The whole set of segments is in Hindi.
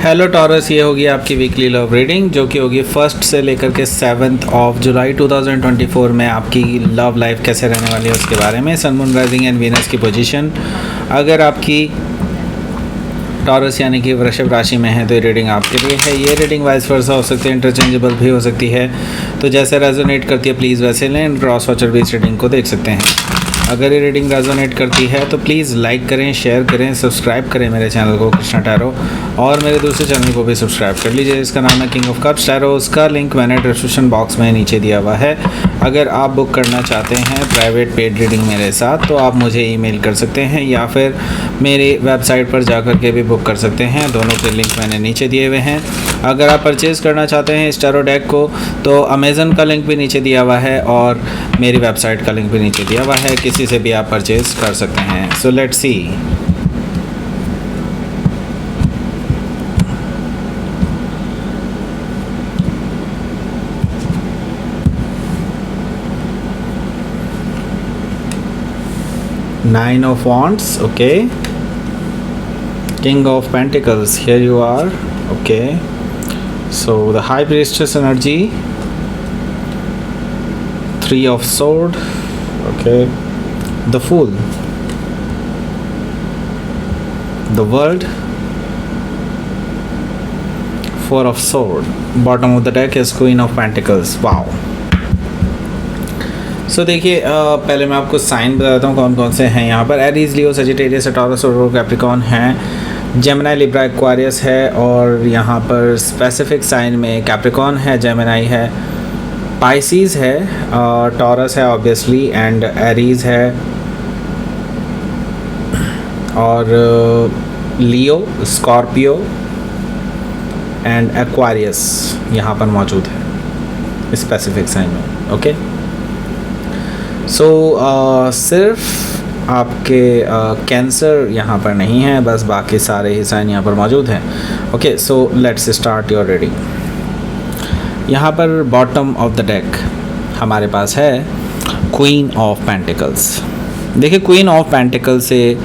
हेलो टॉरस, ये होगी आपकी वीकली लव रीडिंग जो कि होगी 1 से लेकर के 7 जुलाई 2024 में आपकी लव लाइफ कैसे रहने वाली है उसके बारे में। Sun moon rising and Venus की पोजीशन अगर आपकी टॉरस यानी कि वृषभ राशि में है तो ये रीडिंग आपके लिए है। ये रीडिंग वाइस वर्सा हो सकती है, इंटरचेंजेबल भी हो सकती है, तो जैसे रेजोनेट करती है प्लीज़ वैसे लें। क्रॉस वॉचर भी इस रीडिंग को देख सकते हैं। अगर ये रीडिंग रेजोनेट करती है तो प्लीज़ लाइक करें, शेयर करें, सब्सक्राइब करें मेरे चैनल को कृष्णा टैरो, और मेरे दूसरे चैनल को भी सब्सक्राइब कर लीजिए। इसका नाम है किंग ऑफ कप्स टैरो। उसका लिंक मैंने डिस्क्रिप्शन बॉक्स में नीचे दिया हुआ है। अगर आप बुक करना चाहते हैं प्राइवेट पेड रीडिंग मेरे साथ तो आप मुझे ईमेल कर सकते हैं या फिर मेरी वेबसाइट पर जा कर के भी बुक कर सकते हैं। दोनों के लिंक मैंने नीचे दिए हुए हैं। अगर आप परचेज़ करना चाहते हैं इस टैरो डेक को तो अमेज़न का लिंक भी नीचे दिया हुआ है और मेरी वेबसाइट का लिंक भी नीचे दिया हुआ है, किसी से भी आप परचेज़ कर सकते हैं। So let's see. Nine of Wands, okay. King of Pentacles, here you are, okay. So the High Priestess energy, Three of Sword, okay. The Fool, the World, Four of Sword. Bottom of the deck is Queen of Pentacles. Wow. सो देखिए, पहले मैं आपको साइन बताता हूँ कौन कौन से हैं यहाँ पर। एरीज, लियो, सजिटेरियस, टॉरस और कैप्रिकॉर्न हैं। जेमिनी, लिब्रा, एक्वारियस है, और यहाँ पर स्पेसिफिक साइन में कैप्रिकॉर्न है, जेमिनी है, पाइसीज है, टॉरस है ऑब्वियसली, एंड एरीज है, और लियो, स्कॉर्पियो एंड एक्वारियस यहाँ पर मौजूद है स्पेसिफिक साइन में, ओके। सो सिर्फ आपके कैंसर यहाँ पर नहीं है, बस बाकी सारे ही साइन यहाँ पर मौजूद हैं, okay. So let's start your reading. यहाँ पर बॉटम ऑफ द डेक हमारे पास है क्वीन ऑफ पेंटिकल्स। देखिए, क्वीन ऑफ पेंटिकल से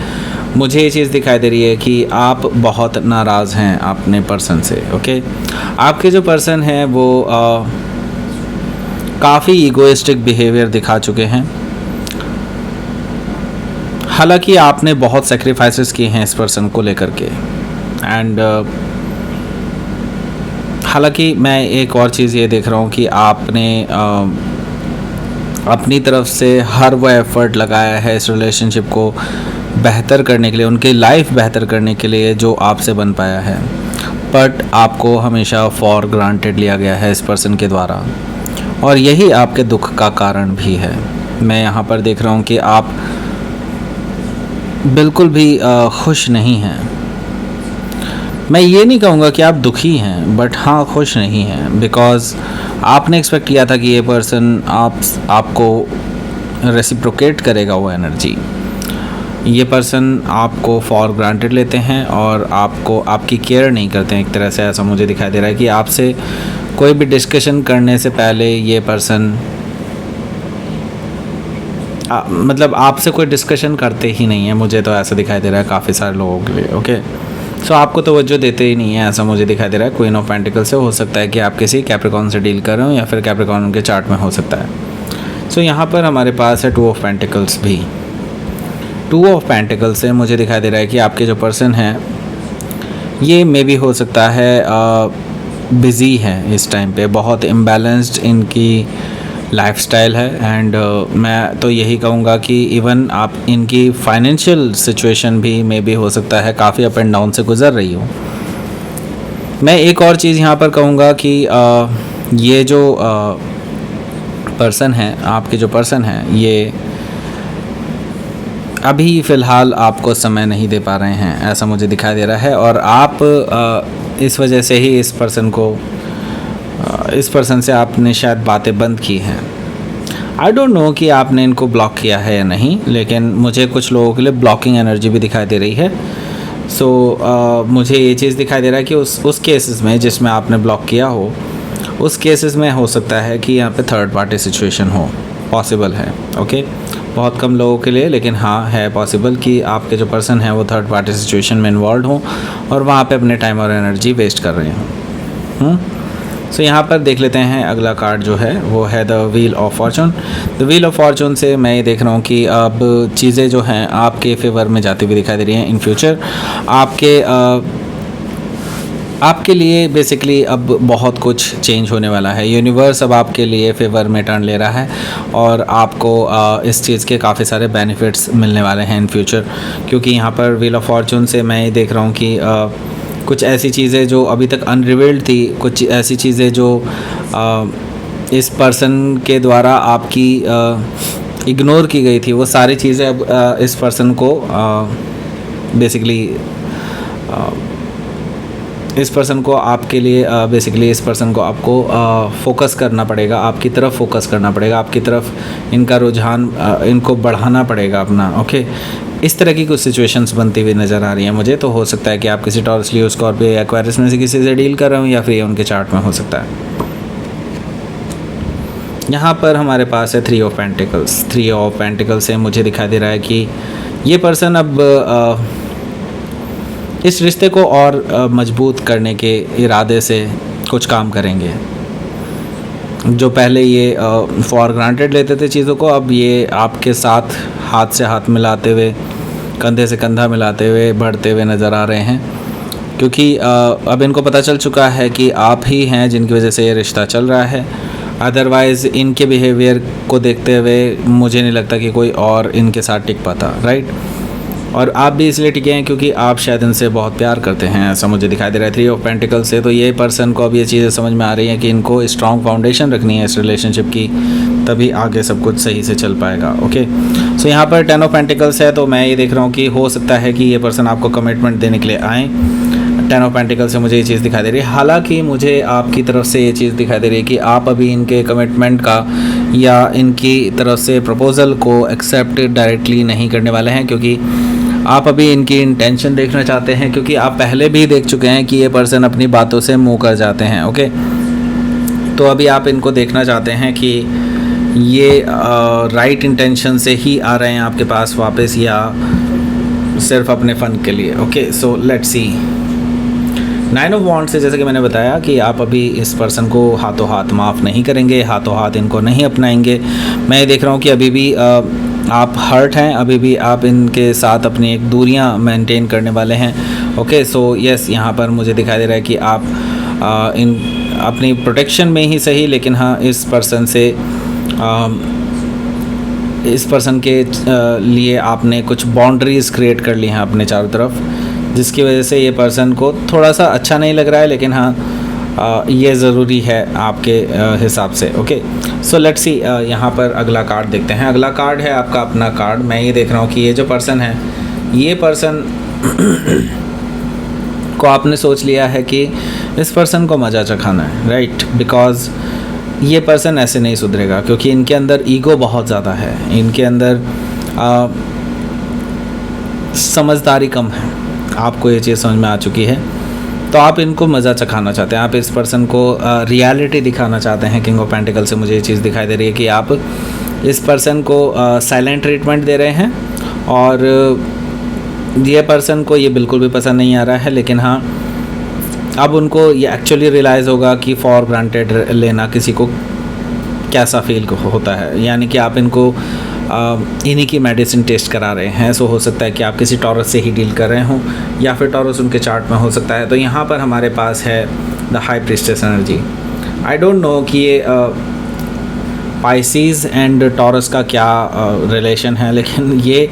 मुझे ये चीज़ दिखाई दे रही है कि आप बहुत नाराज़ हैं अपने पर्सन से, ओके। आपके जो पर्सन हैं वो काफ़ी ईगोइस्टिक बिहेवियर दिखा चुके हैं। हालांकि आपने बहुत सेक्रीफाइसेस किए हैं इस पर्सन को लेकर के, एंड हालांकि मैं एक और चीज़ ये देख रहा हूँ कि आपने अपनी तरफ से हर वो एफर्ट लगाया है इस रिलेशनशिप को बेहतर करने के लिए, उनकी लाइफ बेहतर करने के लिए जो आपसे बन पाया है, बट आपको हमेशा फॉर ग्रांटेड लिया गया है इस पर्सन के द्वारा, और यही आपके दुख का कारण भी है। मैं यहाँ पर देख रहा हूँ कि आप बिल्कुल भी खुश नहीं हैं। मैं ये नहीं कहूँगा कि आप दुखी हैं, बट हाँ खुश नहीं हैं, बिकॉज़ आपने एक्सपेक्ट किया था कि ये पर्सन आपको रेसिप्रोकेट करेगा वो एनर्जी। ये पर्सन आपको फॉर ग्रांटेड लेते हैं और आपको आपकी केयर नहीं करते हैं एक तरह से। ऐसा मुझे दिखाई दे रहा है कि आपसे कोई भी डिस्कशन करने से पहले ये पर्सन मतलब आपसे कोई डिस्कशन करते ही नहीं है। मुझे तो ऐसा दिखाई दे रहा है काफ़ी सारे लोगों के लिए, ओके। सो आपको तवज्जो देते ही नहीं है, ऐसा मुझे दिखाई दे रहा है। क्वीन ऑफ पेंटिकल से हो सकता है कि आप किसी कैप्रिकॉर्न से डील कर रहे हो या फिर कैप्रिकॉर्न उनके चार्ट में हो सकता है। सो यहाँ पर हमारे पास है टू ऑफ पेंटिकल्स भी। टू ऑफ पेंटिकल से मुझे दिखाई दे रहा है कि आपके जो पर्सन हैं ये मे भी हो सकता है बिज़ी है इस टाइम पे, बहुत इम्बैलेंस्ड इनकी लाइफस्टाइल है, एंड मैं तो यही कहूँगा कि इवन आप इनकी फाइनेंशियल सिचुएशन भी मे भी हो सकता है काफ़ी अप एंड डाउन से गुज़र रही हो। मैं एक और चीज़ यहाँ पर कहूँगा कि ये जो पर्सन है, आपके जो पर्सन हैं, ये अभी फ़िलहाल आपको समय नहीं दे पा रहे हैं, ऐसा मुझे दिखाई दे रहा है, और आप इस वजह से ही इस पर्सन से आपने शायद बातें बंद की हैं। आई डोंट नो कि आपने इनको ब्लॉक किया है या नहीं, लेकिन मुझे कुछ लोगों के लिए ब्लॉकिंग एनर्जी भी दिखाई दे रही है। सो मुझे ये चीज़ दिखाई दे रहा है कि उस केसेस में जिसमें आपने ब्लॉक किया हो, उस केसेस में हो सकता है कि यहाँ पे थर्ड पार्टी सिचुएशन हो, पॉसिबल है, ओके। बहुत कम लोगों के लिए, लेकिन हाँ है पॉसिबल कि आपके जो पर्सन है वो थर्ड पार्टी सिचुएशन में इन्वॉल्व हों और वहाँ पे अपने टाइम और एनर्जी वेस्ट कर रहे हों। सो यहाँ पर देख लेते हैं अगला कार्ड जो है वो है the wheel of Fortune. The wheel of Fortune से मैं ये देख रहा हूँ कि अब चीज़ें जो हैं आपके फेवर में जाती हुई दिखाई दे रही हैं इन फ्यूचर। आपके लिए बेसिकली अब बहुत कुछ चेंज होने वाला है। यूनिवर्स अब आपके लिए फेवर में टर्न ले रहा है और आपको इस चीज़ के काफ़ी सारे बेनिफिट्स मिलने वाले हैं इन फ्यूचर, क्योंकि यहाँ पर व्हील ऑफ फॉर्चून से मैं ये देख रहा हूँ कि कुछ ऐसी चीज़ें जो अभी तक अनरिवील्ड थी, कुछ ऐसी चीज़ें जो इस पर्सन के द्वारा आपकी इग्नोर की गई थी, वो सारी चीज़ें अब इस पर्सन को बेसिकली इस पर्सन को आपके लिए बेसिकली इस पर्सन को आपको फोकस करना पड़ेगा, आपकी तरफ फोकस करना पड़ेगा, आपकी तरफ इनका रुझान इनको बढ़ाना पड़ेगा अपना। ओके, इस तरह की कुछ सिचुएशंस बनती हुई नज़र आ रही हैं मुझे। तो हो सकता है कि आप किसी टॉरस, लियो, स्कॉर्पियो या एक्वेरियस में से किसी से डील कर रहे हो, या फिर ये उनके चार्ट में हो सकता है। यहाँ पर हमारे पास है 3 ऑफ पेंटिकल्स। 3 ऑफ पेंटिकल्स से मुझे दिखाई दे रहा है कि ये पर्सन अब इस रिश्ते को और मजबूत करने के इरादे से कुछ काम करेंगे। जो पहले ये फॉर ग्रांटेड लेते थे चीज़ों को, अब ये आपके साथ हाथ से हाथ मिलाते हुए, कंधे से कंधा मिलाते हुए बढ़ते हुए नज़र आ रहे हैं, क्योंकि अब इनको पता चल चुका है कि आप ही हैं जिनकी वजह से ये रिश्ता चल रहा है। अदरवाइज़ इनके बिहेवियर को देखते हुए मुझे नहीं लगता कि कोई और इनके साथ टिक पाता, राइट। और आप भी इसलिए टिके हैं क्योंकि आप शायद इनसे बहुत प्यार करते हैं, ऐसा मुझे दिखाई दे रहा है 3 ऑफ पेंटिकल से। तो ये पर्सन को अब ये चीज़ें समझ में आ रही हैं कि इनको स्ट्रॉन्ग फाउंडेशन रखनी है इस रिलेशनशिप की, तभी आगे सब कुछ सही से चल पाएगा। ओके, सो यहाँ पर 10 ऑफ पेंटिकल्स है, तो मैं ये देख रहा हूँ कि हो सकता है कि ये पर्सन आपको कमिटमेंट देने के लिए आएँ। 10 ऑफ पेंटिकल से मुझे ये चीज़ दिखाई दे रही है। हालांकि मुझे आपकी तरफ से ये चीज़ दिखाई दे रही है कि आप अभी इनके कमिटमेंट का या इनकी तरफ से प्रपोज़ल को एक्सेप्ट डायरेक्टली नहीं करने वाले हैं, क्योंकि आप अभी इनकी इंटेंशन देखना चाहते हैं, क्योंकि आप पहले भी देख चुके हैं कि ये पर्सन अपनी बातों से मुँह कर जाते हैं। ओके, तो अभी आप इनको देखना चाहते हैं कि ये राइट इंटेंशन से ही आ रहे हैं आपके पास वापस, या सिर्फ अपने फ़न के लिए। Okay, so let's see. 9 of wands से जैसे कि मैंने बताया कि आप अभी इस पर्सन को हाथों हाथ माफ़ नहीं करेंगे, हाथों हाथ इनको नहीं अपनाएंगे। मैं देख रहा हूँ कि अभी भी आप हर्ट हैं, अभी भी आप इनके साथ अपनी एक दूरियां मेंटेन करने वाले हैं। ओके, सो यस, यहाँ पर मुझे दिखाई दे रहा है कि आप इन अपनी प्रोटेक्शन में ही सही, लेकिन हाँ इस पर्सन से इस पर्सन के लिए आपने कुछ बाउंड्रीज़ क्रिएट कर ली हैं अपने चारों तरफ, जिसकी वजह से ये पर्सन को थोड़ा सा अच्छा नहीं लग रहा है, लेकिन हाँ ये ज़रूरी है आपके हिसाब से। Okay, so let's see. यहाँ पर अगला कार्ड देखते हैं। अगला कार्ड है आपका अपना कार्ड। मैं ये देख रहा हूँ कि ये जो पर्सन है, ये पर्सन को आपने सोच लिया है कि इस पर्सन को मज़ा चखाना है, राइट। बिकॉज़ ये पर्सन ऐसे नहीं सुधरेगा, क्योंकि इनके अंदर ईगो बहुत ज़्यादा है, इनके अंदर समझदारी कम है। आपको ये चीज़ समझ में आ चुकी है, तो आप इनको मज़ा चखाना चाहते हैं, आप इस पर्सन को रियलिटी दिखाना चाहते हैं। किंग ऑफ पेंटिकल से मुझे ये चीज़ दिखाई दे रही है कि आप इस पर्सन को साइलेंट ट्रीटमेंट दे रहे हैं, और ये पर्सन को ये बिल्कुल भी पसंद नहीं आ रहा है। लेकिन हाँ, अब उनको ये एक्चुअली रियलाइज़ होगा कि फॉर ग्रांटेड लेना किसी को कैसा फील होता है, यानी कि आप इनको इन्हीं की मेडिसिन टेस्ट करा रहे हैं। सो हो सकता है कि आप किसी टॉरस से ही डील कर रहे हों, या फिर टॉरस उनके चार्ट में हो सकता है। तो यहाँ पर हमारे पास है the high priestess energy. I don't know कि ये पाइसीज़ एंड टॉरस का क्या रिलेशन है, लेकिन ये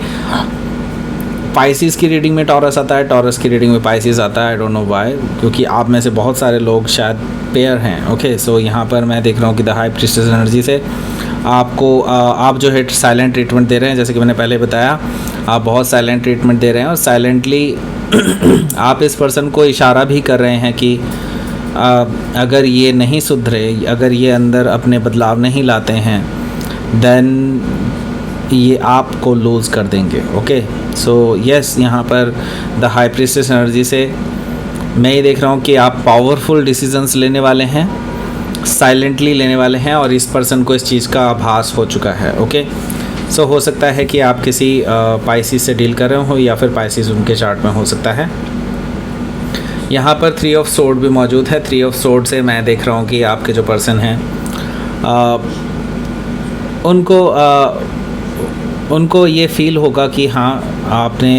पाइसीज़ की रीडिंग में टॉरस आता है, टॉरस की रीडिंग में पाइसीज़ आता है। आई डोंट नो व्हाई, क्योंकि आप में से बहुत सारे लोग शायद पेयर हैं। ओके, सो यहाँ पर मैं देख रहा हूँ कि द हाई प्रीस्टेस एनर्जी से आपको आप जो है साइलेंट ट्रीटमेंट दे रहे हैं। जैसे कि मैंने पहले बताया, आप बहुत साइलेंट ट्रीटमेंट दे रहे हैं, और साइलेंटली आप इस पर्सन को इशारा भी कर रहे हैं कि अगर ये नहीं सुधरे, अगर ये अंदर अपने बदलाव नहीं लाते हैं, देन ये आपको लूज़ कर देंगे। ओके, सो यस, यहाँ पर द हाई प्रीस्टेस एनर्जी से मैं ये देख रहा हूँ कि आप पावरफुल डिसीजंस लेने वाले हैं, साइलेंटली लेने वाले हैं, और इस पर्सन को इस चीज़ का आभास हो चुका है। ओके, सो हो सकता है कि आप किसी पाइसिस से डील कर रहे हो या फिर पाइसिस उनके चार्ट में हो सकता है। यहाँ पर 3 ऑफ सोर्ड भी मौजूद है। 3 ऑफ सोर्ड से मैं देख रहा हूँ कि आपके जो पर्सन हैं उनको ये फील होगा कि हाँ आपने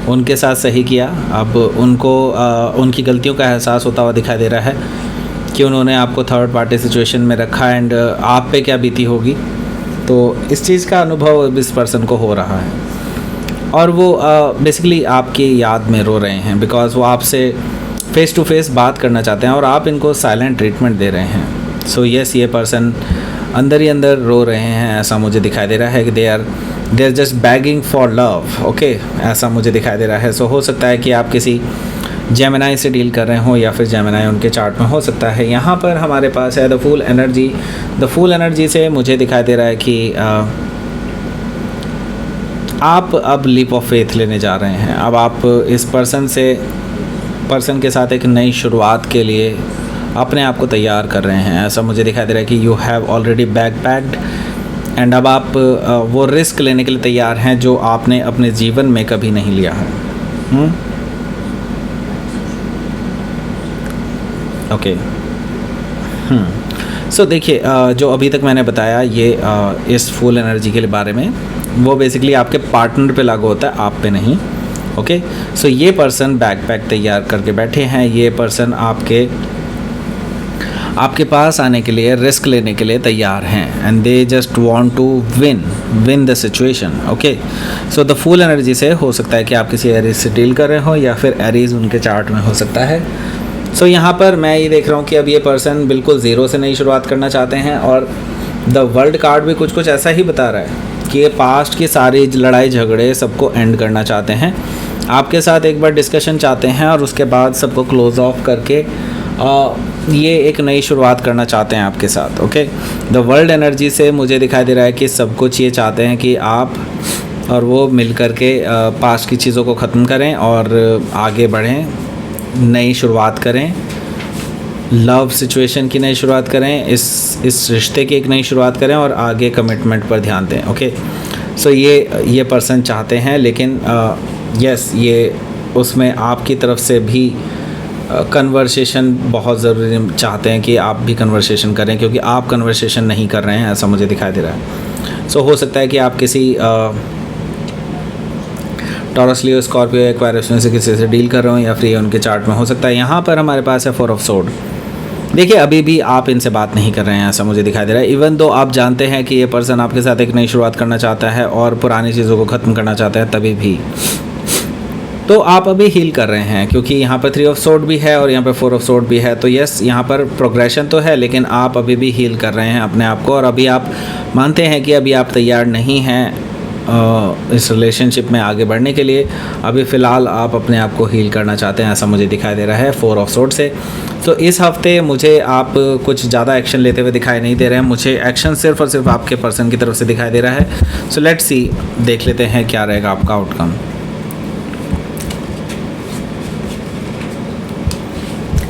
उनके साथ सही किया। अब उनको उनकी गलतियों का एहसास होता हुआ दिखाई दे रहा है कि उन्होंने आपको थर्ड पार्टी सिचुएशन में रखा एंड आप पे क्या बीती होगी। तो इस चीज़ का अनुभव इस पर्सन को हो रहा है और वो बेसिकली आपकी याद में रो रहे हैं बिकॉज़ वो आपसे फ़ेस टू फेस बात करना चाहते हैं और आप इनको साइलेंट ट्रीटमेंट दे रहे हैं। सो यस, ये पर्सन अंदर ही अंदर रो रहे हैं, ऐसा मुझे दिखाई दे रहा है कि they are just begging for love. Okay, ऐसा मुझे दिखाई दे रहा है। सो हो सकता है कि आप किसी जेमिनाई से डील कर रहे हो या फिर जेमिनाई उनके चार्ट में हो सकता है। यहाँ पर हमारे पास है the full energy. The full energy से मुझे दिखाई दे रहा है कि आप अब लीप ऑफ फेथ लेने जा रहे हैं। अब आप इस पर्सन के साथ एक नई शुरुआत के लिए अपने आप को तैयार कर रहे हैं। ऐसा मुझे दिखाई दे रहा है कि you have already bag packed and अब आप वो रिस्क लेने के लिए तैयार हैं जो आपने अपने जीवन में कभी नहीं लिया है। ओके। सो देखिए, जो अभी तक मैंने बताया ये इस फुल एनर्जी के बारे में, वो बेसिकली आपके पार्टनर पे लागू होता है, आप पे नहीं। ओके, सो ये पर्सन बैकपैक तैयार करके बैठे हैं। ये पर्सन आपके पास आने के लिए, रिस्क लेने के लिए तैयार हैं and they just want to win the situation. Okay, so the full energy से हो सकता है कि आप किसी एरीज से डील कर रहे हो या फिर एरीज उनके चार्ट में हो सकता है। सो यहाँ पर मैं ये देख रहा हूँ कि अब ये पर्सन बिल्कुल ज़ीरो से नई शुरुआत करना चाहते हैं और द वर्ल्ड कार्ड भी कुछ ऐसा ही बता रहा है कि ये पास्ट की सारी लड़ाई झगड़े सबको एंड करना चाहते हैं, आपके साथ एक बार डिस्कशन चाहते हैं और उसके बाद सबको क्लोज ऑफ करके ये एक नई शुरुआत करना चाहते हैं आपके साथ। ओके, द वर्ल्ड एनर्जी से मुझे दिखाई दे रहा है कि सब कुछ ये चाहते हैं कि आप और वो मिल कर के पास्ट की चीज़ों को ख़त्म करें और आगे बढ़ें, नई शुरुआत करें, लव सिचुएशन की नई शुरुआत करें, इस रिश्ते की एक नई शुरुआत करें और आगे कमिटमेंट पर ध्यान दें। ओके, सो ये पर्सन चाहते हैं, लेकिन यस, ये उसमें आपकी तरफ से भी कन्वर्सेशन बहुत ज़रूरी चाहते हैं कि आप भी कन्वर्सेशन करें, क्योंकि आप कन्वर्सेशन नहीं कर रहे हैं, ऐसा मुझे दिखाई दे रहा है। सो हो सकता है कि आप किसी टॉरस, लियो, स्कॉर्पियो, एक्वारियस में से किसी से डील कर रहे हो या फिर उनके चार्ट में हो सकता है। यहाँ पर हमारे पास है 4 ऑफ सोर्ड। देखिए, अभी भी आप इनसे बात नहीं कर रहे हैं, ऐसा मुझे दिखाई दे रहा है। इवन दो आप जानते हैं कि ये पर्सन आपके साथ एक नई शुरुआत करना चाहता है और पुरानी चीज़ों को ख़त्म करना चाहता है, तभी भी तो आप अभी हील कर रहे हैं, क्योंकि यहाँ पर 3 ऑफ सोर्ड भी है और यहाँ पर 4 ऑफ सोर्ड भी है। तो यस, यहाँ पर प्रोग्रेशन तो है, लेकिन आप अभी भी हील कर रहे हैं अपने आप को और अभी आप मानते हैं कि अभी आप तैयार नहीं हैं इस रिलेशनशिप में आगे बढ़ने के लिए। अभी फ़िलहाल आप अपने आप को हील करना चाहते हैं, ऐसा मुझे दिखाई दे रहा है 4 ऑफ सोर्ड से। तो इस हफ्ते मुझे आप कुछ ज़्यादा एक्शन लेते हुए दिखाई नहीं दे रहे हैं, मुझे एक्शन सिर्फ और सिर्फ आपके पर्सन की तरफ से दिखाई दे रहा है। सो लेट्स सी, देख लेते हैं क्या रहेगा आपका आउटकम।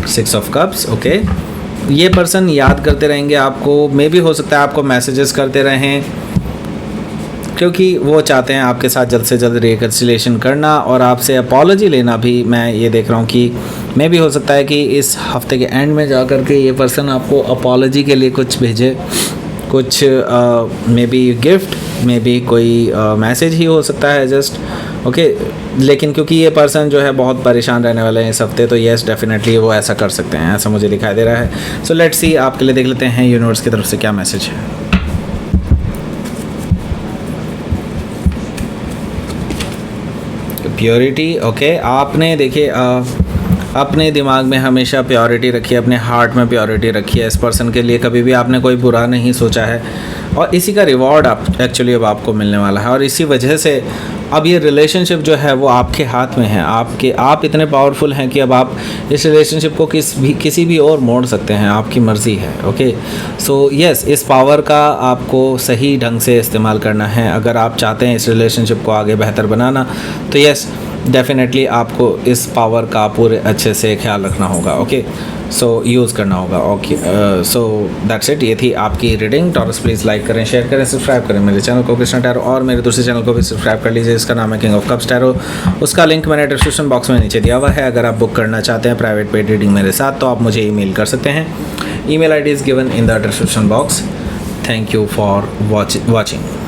6 of cups. ओके, ये पर्सन याद करते रहेंगे आपको, मे भी हो सकता है आपको मैसेजेस करते रहें, क्योंकि वो चाहते हैं आपके साथ जल्द से जल्द रिकन्सिलेशन करना और आपसे अपॉलॉजी लेना भी। मैं ये देख रहा हूँ कि मे भी हो सकता है कि इस हफ्ते के एंड में जा कर के ये पर्सन आपको अपॉलॉजी के लिए कुछ भेजे, कुछ may be gift, may be कोई मैसेज ही हो सकता है जस्ट। ओके, लेकिन क्योंकि ये पर्सन जो है बहुत परेशान रहने वाले हैं इस हफ्ते, तो येस डेफिनेटली वो ऐसा कर सकते हैं, ऐसा मुझे दिखाई दे रहा है। सो लेट्स सी, आपके लिए देख लेते हैं यूनिवर्स की तरफ से क्या मैसेज है। प्योरिटी। ओके, आपने देखिए अपने दिमाग में हमेशा प्योरिटी रखी है, अपने हार्ट में प्योरिटी रखी है। इस पर्सन के लिए कभी भी आपने कोई बुरा नहीं सोचा है और इसी का रिवॉर्ड आप एक्चुअली अब आपको मिलने वाला है और इसी वजह से अब ये रिलेशनशिप जो है वो आपके हाथ में है, आप इतने पावरफुल हैं कि अब आप इस रिलेशनशिप को किसी भी और मोड़ सकते हैं, आपकी मर्ज़ी है। ओके, सो यस, इस पावर का आपको सही ढंग से इस्तेमाल करना है। अगर आप चाहते हैं इस रिलेशनशिप को आगे बेहतर बनाना, तो यस डेफिनेटली आपको इस पावर का पूरे अच्छे से ख्याल रखना होगा। ओके, सो यूज़ करना होगा। Okay, so that's it. ये थी आपकी रीडिंग। टॉरस प्लीज़ लाइक करें, शेयर करें, सब्सक्राइब करें मेरे चैनल को कृष्णा टैरो, और मेरे दूसरे चैनल को भी सब्सक्राइब कर लीजिए, इसका नाम है किंग ऑफ कप्स टैरो। उसका लिंक मैंने डिस्क्रिप्शन बॉक्स में नीचे दिया हुआ है। अगर आप बुक करना चाहते हैं प्राइवेट पेड रीडिंग मेरे साथ, तो आप मुझे ईमेल कर सकते हैं। Email ID is given in the description box. Thank you for watching.